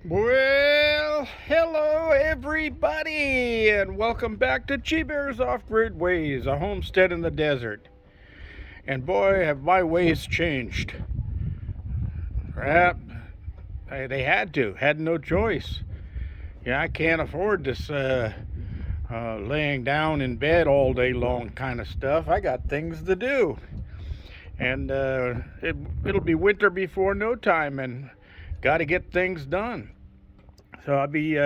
Well, hello everybody, and welcome back to Cheebear's Off-Grid Ways, a homestead in the desert. And boy, have my ways changed. Yep, they had no choice. Yeah, I can't afford this laying down in bed all day long kind of stuff. I got things to do, and it'll be winter before no time, and got to get things done. So I'll be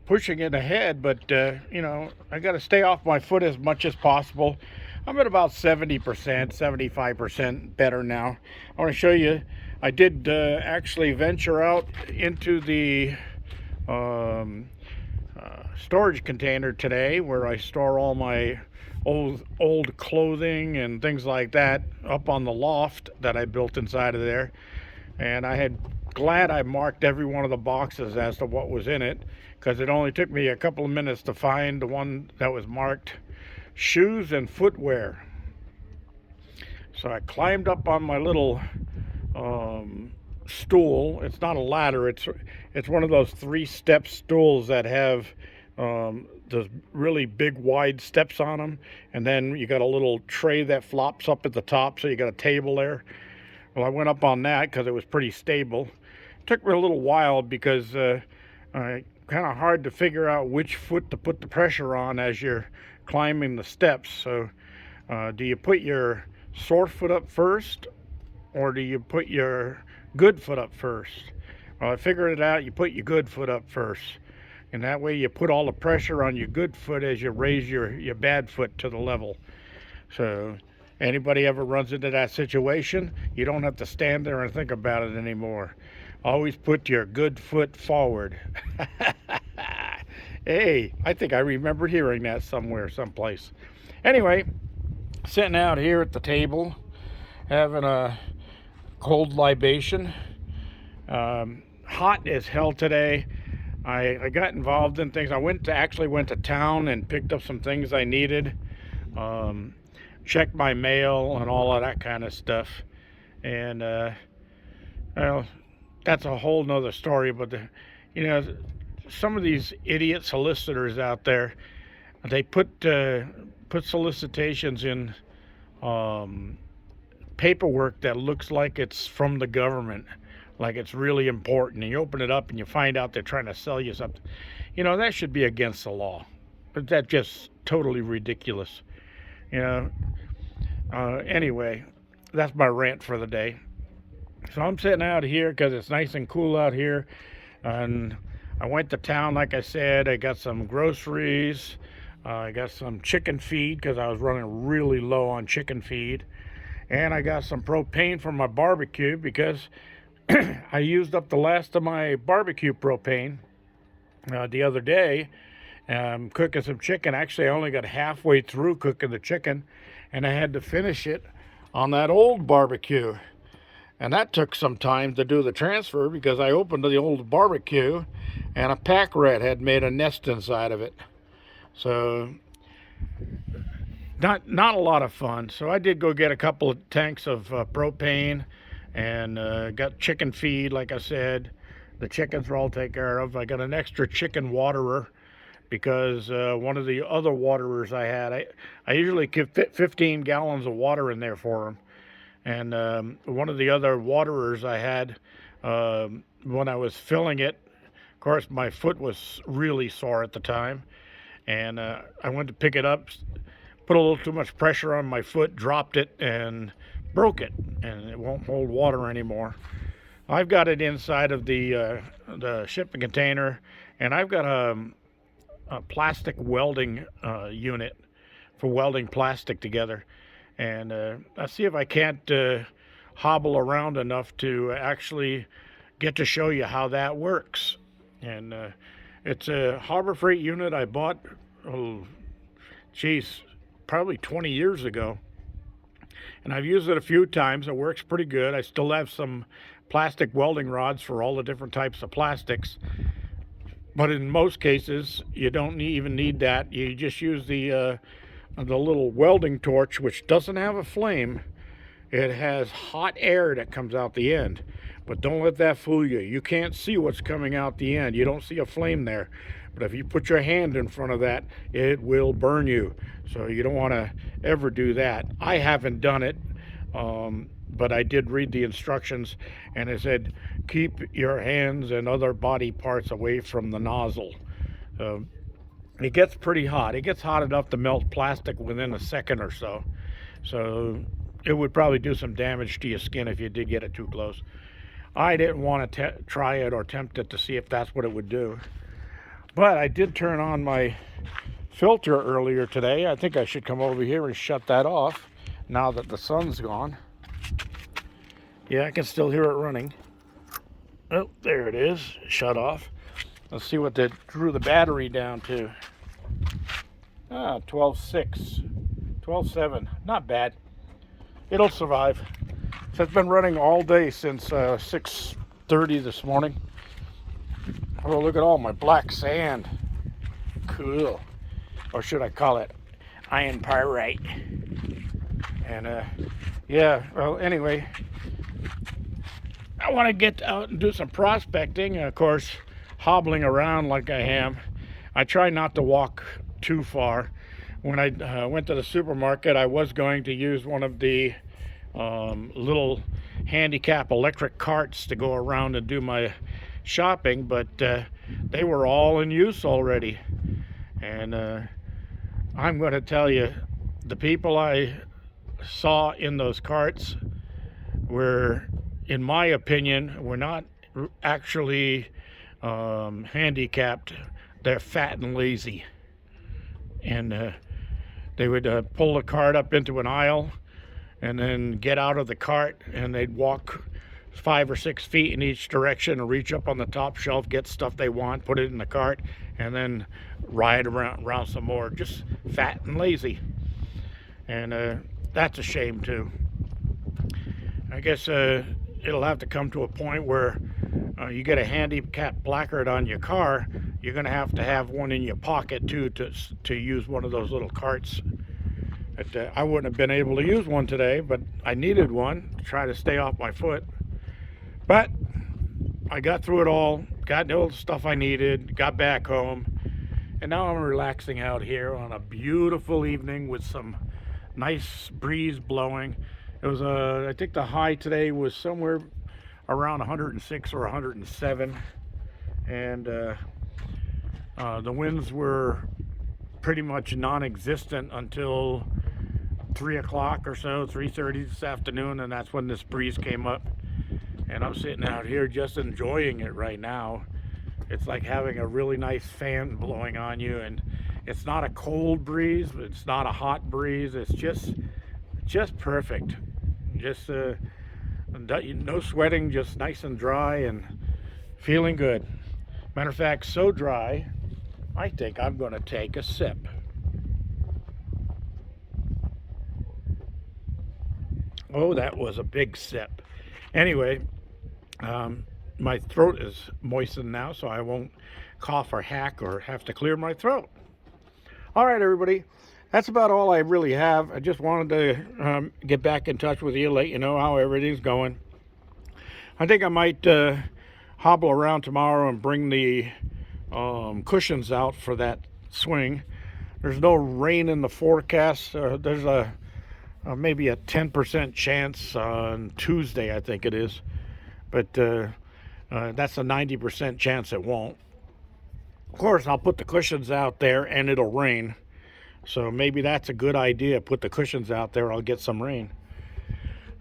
pushing it ahead, but I got to stay off my foot as much as possible. I'm at about 70%, 75% better now. I want to show you, I did actually venture out into the storage container today where I store all my old clothing and things like that up on the loft that I built inside of there. And I had glad I marked every one of the boxes as to what was in it, because it only took me a couple of minutes to find the one that was marked shoes and footwear. So I climbed up on my little stool. It's not a ladder. It's one of those 3-step stools that have those really big wide steps on them, and then you got a little tray that flops up at the top, so you got a table there. Well, I went up on that because it was pretty stable. It took me a little while because kind of hard to figure out which foot to put the pressure on as you're climbing the steps. So do you put your sore foot up first, or do you put your good foot up first? Well, I figured it out. You put your good foot up first. And that way you put all the pressure on your good foot as you raise your bad foot to the level. So anybody ever runs into that situation, you don't have to stand there and think about it anymore. Always put your good foot forward. Hey, I think I remember hearing that somewhere, someplace. Anyway, sitting out here at the table, having a cold libation. Hot as hell today. I got involved in things. Actually went to town and picked up some things I needed. Checked my mail and all of that kind of stuff. And well, that's a whole nother story. But some of these idiot solicitors out there, they put solicitations in paperwork that looks like it's from the government, like it's really important. And you open it up and you find out they're trying to sell you something. That should be against the law. But that's just totally ridiculous. Anyway, that's my rant for the day. So I'm sitting out here because it's nice and cool out here. And I went to town, like I said. I got some groceries. I got some chicken feed because I was running really low on chicken feed. And I got some propane for my barbecue because I used up the last of my barbecue propane the other day. Cooking some chicken. Actually, I only got halfway through cooking the chicken, and I had to finish it on that old barbecue. And that took some time to do the transfer because I opened the old barbecue and a pack rat had made a nest inside of it. So not a lot of fun. So I did go get a couple of tanks of propane and got chicken feed, like I said. The chickens were all taken care of. I got an extra chicken waterer because one of the other waterers I had, I usually fit 15 gallons of water in there for them. And one of the other waterers I had, when I was filling it, of course, my foot was really sore at the time. And I went to pick it up, put a little too much pressure on my foot, dropped it, and broke it. And it won't hold water anymore. I've got it inside of the shipping container, and I've got a plastic welding unit for welding plastic together. And I'll see if I can't hobble around enough to actually get to show you how that works. And it's a Harbor Freight unit I bought, probably 20 years ago. And I've used it a few times. It works pretty good. I still have some plastic welding rods for all the different types of plastics. But in most cases, you don't even need that. You just use the little welding torch, which doesn't have a flame, It has hot air that comes out the end. But don't let that fool you. You can't see what's coming out the end. You don't see a flame there. But if you put your hand in front of that, it will burn you. So you don't want to ever do that. I haven't done it, but I did read the instructions, and it said keep your hands and other body parts away from the nozzle. It gets pretty hot. It gets hot enough to melt plastic within a second or so. So it would probably do some damage to your skin if you did get it too close. I didn't want to try it or tempt it to see if that's what it would do. But I did turn on my filter earlier today. I think I should come over here and shut that off now that the sun's gone. Yeah, I can still hear it running. Oh, there it is. Shut off. Let's see what that drew the battery down to. 12.6. 12.7. Not bad. It'll survive. So it's been running all day since 6:30 this morning. Oh, look at all my black sand. Cool. Or should I call it iron pyrite? And yeah, well, anyway, I want to get out and do some prospecting. Of course, hobbling around like I am, I try not to walk too far. When I went to the supermarket, I was going to use one of the little handicap electric carts to go around and do my shopping, but they were all in use already. And I'm going to tell you, the people I saw in those carts were, in my opinion, were not actually handicapped. They're fat and lazy. And they would pull the cart up into an aisle and then get out of the cart, and they'd walk 5 or 6 feet in each direction and reach up on the top shelf, get stuff they want, put it in the cart, and then ride around some more. Just fat and lazy. And that's a shame too. I guess it'll have to come to a point where you get a handicap placard on your car. You're going to have one in your pocket too to use one of those little carts. But, I wouldn't have been able to use one today, but I needed one to try to stay off my foot. But I got through it all, got all the stuff I needed, got back home, and now I'm relaxing out here on a beautiful evening with some nice breeze blowing. It was I think the high today was somewhere around 106 or 107, and the winds were pretty much non-existent until 3 o'clock or so, 3:30 this afternoon, and that's when this breeze came up. And I'm sitting out here just enjoying it right now. It's like having a really nice fan blowing on you, and it's not a cold breeze, but it's not a hot breeze. It's just perfect. Just no sweating, just nice and dry and feeling good. Matter of fact, so dry, I think I'm going to take a sip. Oh, that was a big sip. Anyway, my throat is moistened now, so I won't cough or hack or have to clear my throat. All right, everybody. That's about all I really have. I just wanted to get back in touch with you, let you know how everything's going. I think I might hobble around tomorrow and bring the cushions out for that swing. There's no rain in the forecast. There's maybe a 10% chance on Tuesday, I think it is. But that's a 90% chance it won't. Of course, I'll put the cushions out there and it'll rain. So maybe that's a good idea. Put the cushions out there, I'll get some rain.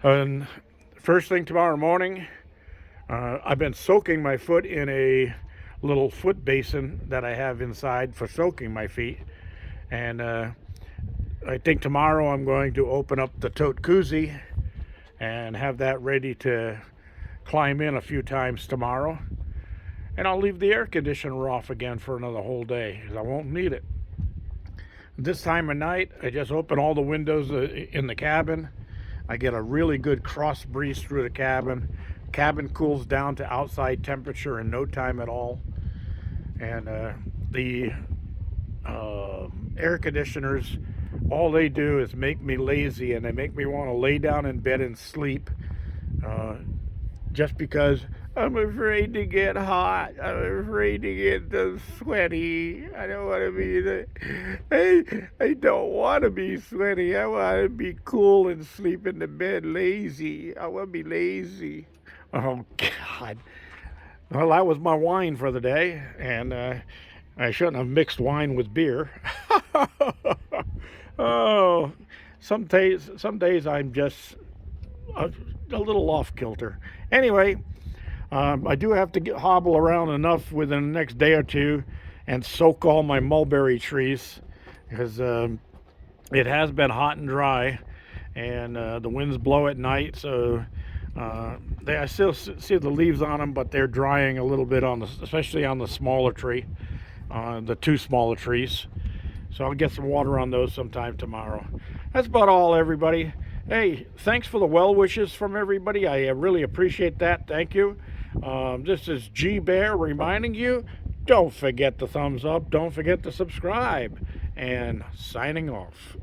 And first thing tomorrow morning, I've been soaking my foot in a little foot basin that I have inside for soaking my feet. And I think tomorrow I'm going to open up the tote koozie and have that ready to climb in a few times tomorrow. And I'll leave the air conditioner off again for another whole day because I won't need it. This time of night, I just open all the windows in the cabin. I get a really good cross breeze through the cabin. Cabin cools down to outside temperature in no time at all. And the air conditioners all they do is make me lazy, and they make me want to lay down in bed and sleep, uh, just because I'm afraid to get hot. I'm afraid to get sweaty. I don't want to be I don't want to be sweaty. I want to be cool and sleep in the bed lazy. I want to be lazy. Oh, God. Well, that was my wine for the day, and I shouldn't have mixed wine with beer. Oh, some days I'm just a little off kilter. Anyway, I do have to hobble around enough within the next day or two and soak all my mulberry trees, because it has been hot and dry, and the winds blow at night, so I still see the leaves on them, but they're drying a little bit especially on the smaller tree, the two smaller trees. So I'll get some water on those sometime tomorrow. That's about all, everybody. Hey, thanks for the well wishes from everybody. I really appreciate that. Thank you. This is G Bear reminding you, don't forget the thumbs up, don't forget to subscribe, and signing off.